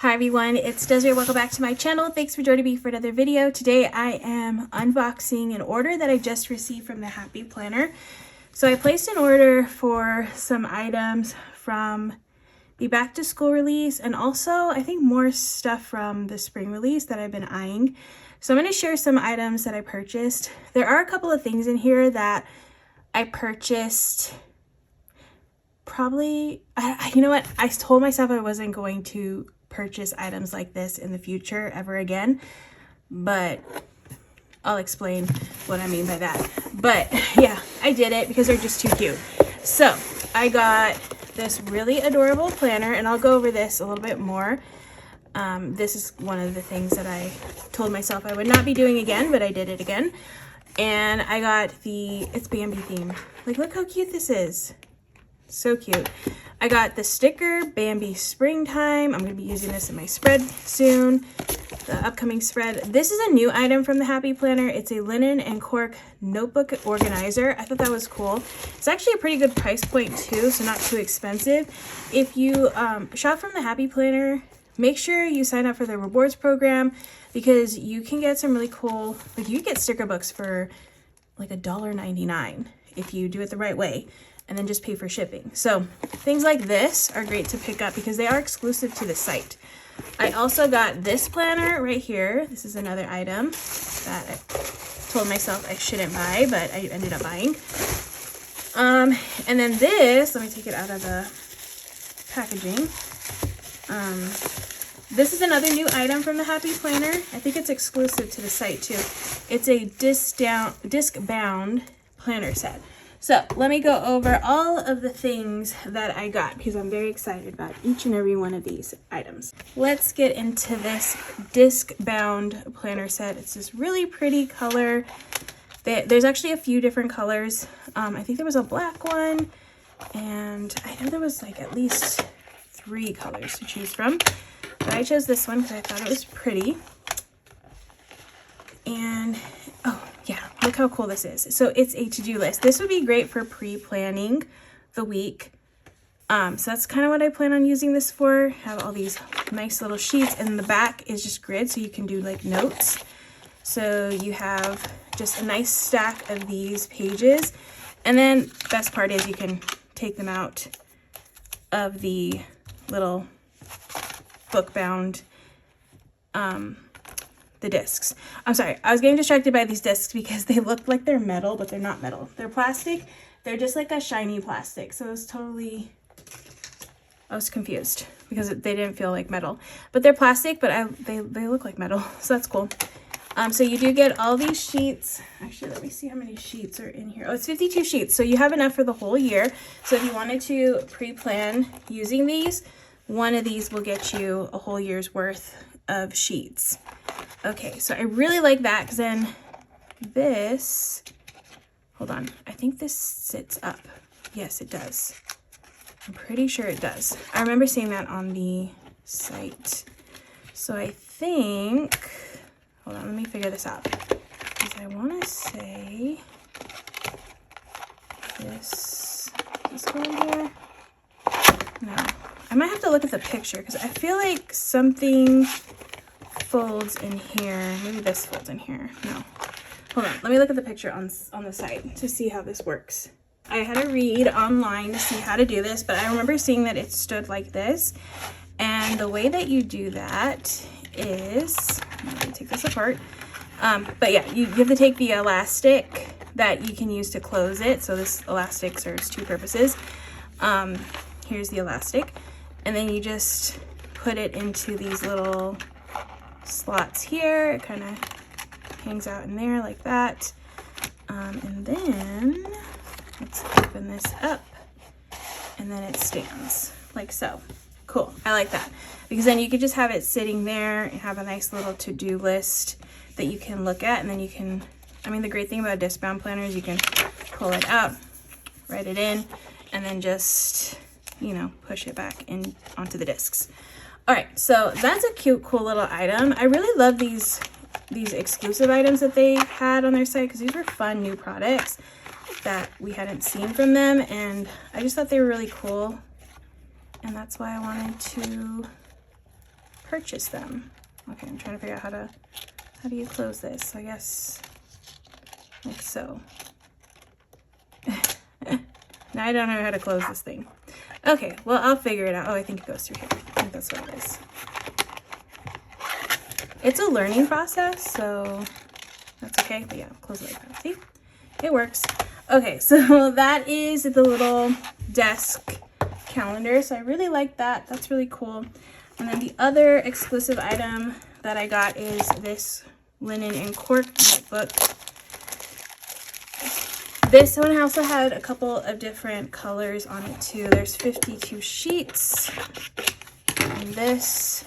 Hi everyone, it's Desiree. Welcome back to my channel. Thanks for joining me for another video. Today I am unboxing an order that I just received from the Happy Planner. So I placed an order for some items from the back to school release and also I think more stuff from the spring release that I've been eyeing. So I'm going to share some items that I purchased. There are a couple of things in here that I purchased probably, you know what, I told myself I wasn't going to purchase items like this in the future ever again, but I'll explain what I mean by that. But yeah, I did it because they're just too cute. So I got this really adorable planner, and I'll go over this a little bit more. This is one of the things that I told myself I would not be doing again, but I did it again. And I got it's Bambi theme. Like, look how cute this is. So cute. I got the sticker Bambi Springtime. I'm going to be using this in my spread soon, the upcoming spread. This is a new item from the Happy Planner. It's a linen and cork notebook organizer. I thought that was cool. It's actually a pretty good price point too, so not too expensive. If you shop from the Happy Planner, make sure you sign up for the rewards program because you can get some really cool, like you can get sticker books for like $1.99 if you do it the right way, and then just pay for shipping. So things like this are great to pick up because they are exclusive to the site. I also got this planner right here. This is another item that I told myself I shouldn't buy, but I ended up buying. And then this, let me take it out of the packaging. This is another new item from the Happy Planner. I think it's exclusive to the site too. It's a disc bound planner set. So let me go over all of the things that I got because I'm very excited about each and every one of these items. Let's get into this disc bound planner set. It's this really pretty color. There's actually a few different colors. I think there was a black one, and I know there was like at least 3 colors to choose from. But I chose this one because I thought it was pretty. And oh yeah, look how cool this is. So it's a to-do list. This would be great for pre-planning the week. So that's kind of what I plan on using this for. Have all these nice little sheets, and the back is just grid so you can do like notes. So you have just a nice stack of these pages. And then best part is you can take them out of the little book bound the discs. I'm sorry, I was getting distracted by these discs because they look like they're metal, but they're not metal. They're plastic. They're just like a shiny plastic. So I was confused because they didn't feel like metal, but they're plastic, but they look like metal. So that's cool. So you do get all these sheets. Actually, let me see how many sheets are in here. Oh, it's 52 sheets. So you have enough for the whole year. So if you wanted to pre-plan using these, one of these will get you a whole year's worth of sheets. Okay, so I really like that because then this, hold on, I think this sits up. Yes, it does. I'm pretty sure it does. I remember seeing that on the site. So I think, hold on, let me figure this out. Because I want to say this, does this go in here? No. I might have to look at the picture because I feel like something folds in here. Maybe this folds in here. No. Hold on. Let me look at the picture on the site to see how this works. I had to read online to see how to do this, but I remember seeing that it stood like this. And the way that you do that is, let me take this apart. But yeah, you have to take the elastic that you can use to close it. So this elastic serves 2 purposes. Here's the elastic. And then you just put it into these little slots here. It kind of hangs out in there like that. And then let's open this up, and then it stands like so. Cool. I like that because then you could just have it sitting there and have a nice little to-do list that you can look at, and then you can, I mean, the great thing about disc bound planners, you can pull it out, write it in, and then just, you know, push it back in onto the discs. All right, so that's a cute, cool little item. I really love these exclusive items that they had on their site because these were fun new products that we hadn't seen from them, and I just thought they were really cool, and that's why I wanted to purchase them. Okay, I'm trying to figure out how do you close this? I guess like so. Now I don't know how to close this thing. Okay, well, I'll figure it out. Oh, I think it goes through here. I think that's what it is. It's a learning process, so that's okay. But yeah, close it like that. See? It works. Okay, so that is the little desk calendar. So I really like that. That's really cool. And then the other exclusive item that I got is this linen and cork notebook. This one also had a couple of different colors on it too. There's 52 sheets. And this,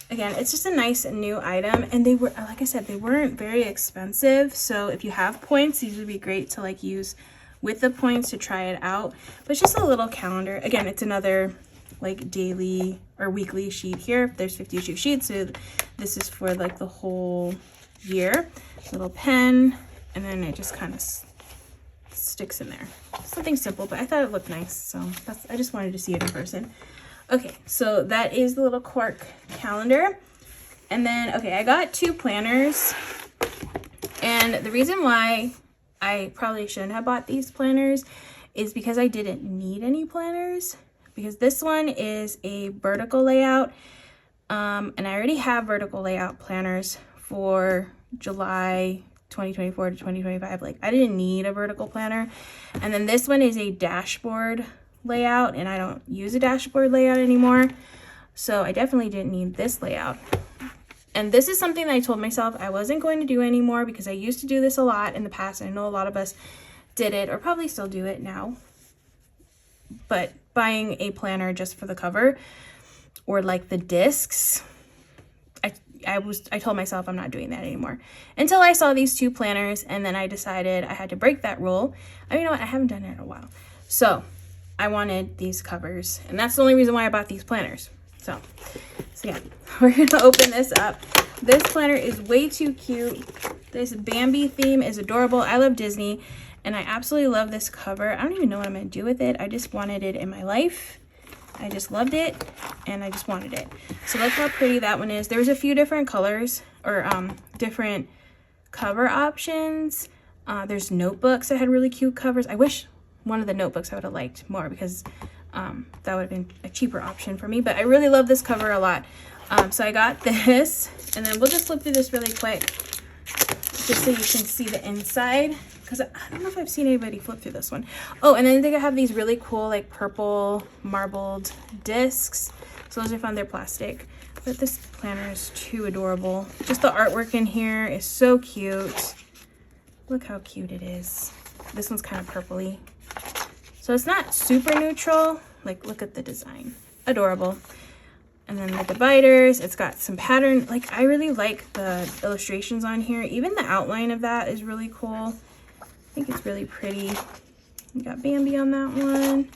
again, it's just a nice new item. And they were, like I said, they weren't very expensive. So if you have points, these would be great to like use with the points to try it out. But it's just a little calendar. Again, it's another like daily or weekly sheet here. There's 52 sheets. So this is for like the whole year. Little pen. And then it just kind of sticks in there. Something simple, but I thought it looked nice. So I just wanted to see it in person. Okay, so that is the little cork calendar. And then, okay, I got 2 planners. And the reason why I probably shouldn't have bought these planners is because I didn't need any planners. Because this one is a vertical layout. And I already have vertical layout planners for July 2024 to 2025. Like, I didn't need a vertical planner. And then this one is a dashboard layout, and I don't use a dashboard layout anymore, so I definitely didn't need this layout. And this is something that I told myself I wasn't going to do anymore, because I used to do this a lot in the past. I know a lot of us did it, or probably still do it now, but buying a planner just for the cover or like the discs, I told myself I'm not doing that anymore until I saw these 2 planners, and then I decided I had to break that rule. I mean, you know what? I haven't done it in a while. So I wanted these covers, and that's the only reason why I bought these planners. So yeah, we're gonna open this up. This planner is way too cute. This Bambi theme is adorable. I love Disney, and I absolutely love this cover. I don't even know what I'm gonna do with it. I just wanted it in my life. I just loved it, and I just wanted it. So look how pretty that one is. There's a few different colors, or different cover options. There's notebooks that had really cute covers. I wish one of the notebooks I would have liked more, because that would have been a cheaper option for me. But I really love this cover a lot. So I got this, and then we'll just flip through this really quick, just so you can see the inside. Because I don't know if I've seen anybody flip through this one. Oh, and then they have these really cool like purple marbled discs. So those are fun. They're plastic. But this planner is too adorable. Just the artwork in here is so cute. Look how cute it is. This one's kind of purpley. So it's not super neutral. Like, look at the design. Adorable. And then the dividers. It's got some pattern. Like, I really like the illustrations on here. Even the outline of that is really cool. I think it's really pretty. You got Bambi on that one,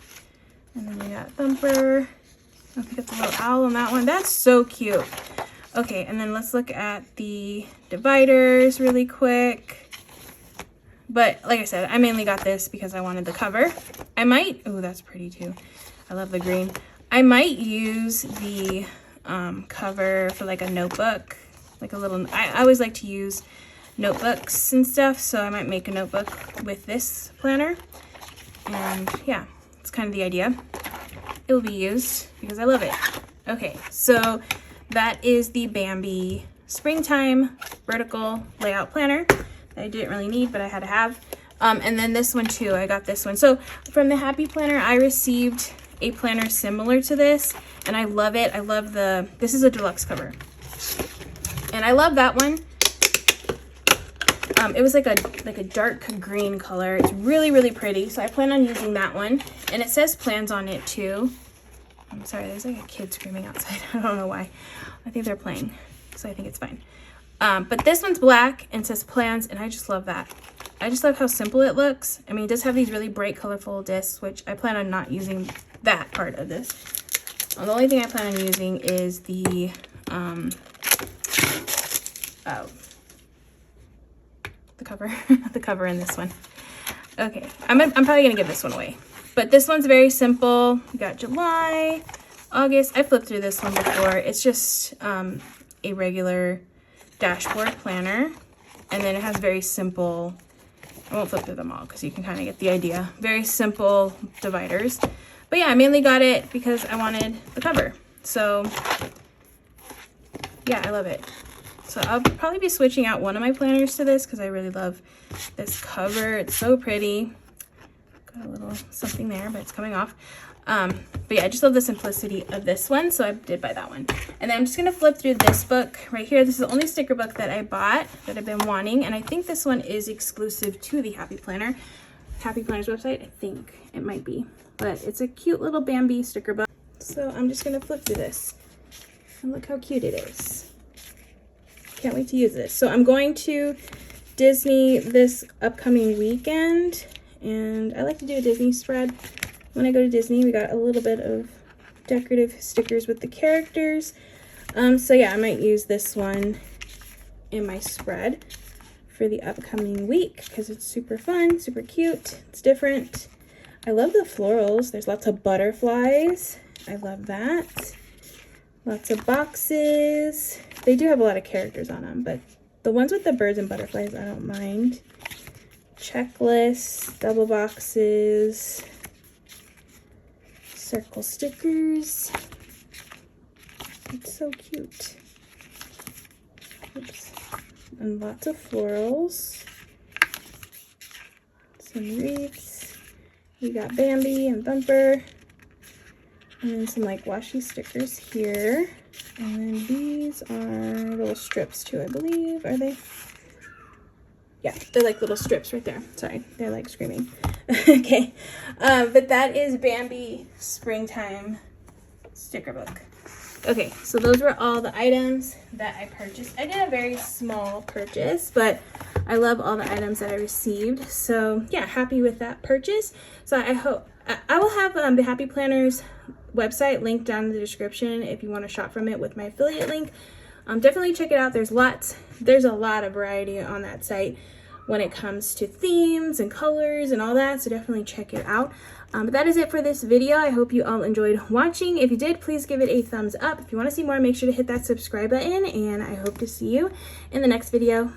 and then you got Thumper. I think it's a little owl on that one. That's so cute. Okay, and then let's look at the dividers really quick. But like I said, I mainly got this because I wanted the cover. I might, oh, that's pretty too. I love the green. I might use the cover for like a notebook, like a little, I always like to use notebooks and stuff, so I might make a notebook with this planner. And yeah, it's kind of the idea. It will be used because I love it. Okay, so that is the Bambi Springtime Vertical Layout Planner that I didn't really need, but I had to have. And then this one too, I got this one. So from the Happy Planner, I received a planner similar to this, and I love it. I love this is a deluxe cover. And I love that one. It was like a dark green color. It's really, really pretty. So I plan on using that one. And it says plans on it too. I'm sorry, there's like a kid screaming outside. I don't know why. I think they're playing, so I think it's fine. But this one's black and says plans, and I just love that. I just love how simple it looks. I mean, it does have these really bright, colorful discs, which I plan on not using that part of this. The only thing I plan on using is the cover, the cover in this one. Okay, I'm probably gonna give this one away. But this one's very simple. We got July, August. I flipped through this one before. It's just a regular dashboard planner, and then it has very simple, I won't flip through them all because you can kind of get the idea, very simple dividers. But yeah, I mainly got it because I wanted the cover. So yeah, I love it. So I'll probably be switching out one of my planners to this because I really love this cover. It's so pretty. Got a little something there, but it's coming off. But yeah, I just love the simplicity of this one, so I did buy that one. And then I'm just gonna flip through this book right here. This is the only sticker book that I bought that I've been wanting, and I think this one is exclusive to the Happy Planner's website. I think it might be, but it's a cute little Bambi sticker book. So I'm just gonna flip through this, and look how cute it is. Can't wait to use this. So I'm going to Disney this upcoming weekend, and I like to do a Disney spread. When I go to Disney, we got a little bit of decorative stickers with the characters. So yeah, I might use this one in my spread for the upcoming week because it's super fun, super cute. It's different. I love the florals. There's lots of butterflies. I love that. Lots of boxes. They do have a lot of characters on them, but the ones with the birds and butterflies, I don't mind. Checklists, double boxes, circle stickers. It's so cute. Oops. And lots of florals. Some wreaths. We got Bambi and Thumper. And then some like washi stickers here. And then these are little strips too, I believe. Are they? Yeah, they're like little strips right there. Sorry, they're like screaming. Okay, but that is Bambi Springtime sticker book. Okay, so those were all the items that I purchased. I did a very small purchase, but I love all the items that I received. So yeah, happy with that purchase. So I hope I will have the Happy Planner's website linked down in the description if you want to shop from it with my affiliate link. Definitely check it out. There's a lot of variety on that site when it comes to themes and colors and all that, so definitely check it out. But that is it for this video. I hope you all enjoyed watching. If you did, please give it a thumbs up. If you want to see more, make sure to hit that subscribe button, and I hope to see you in the next video.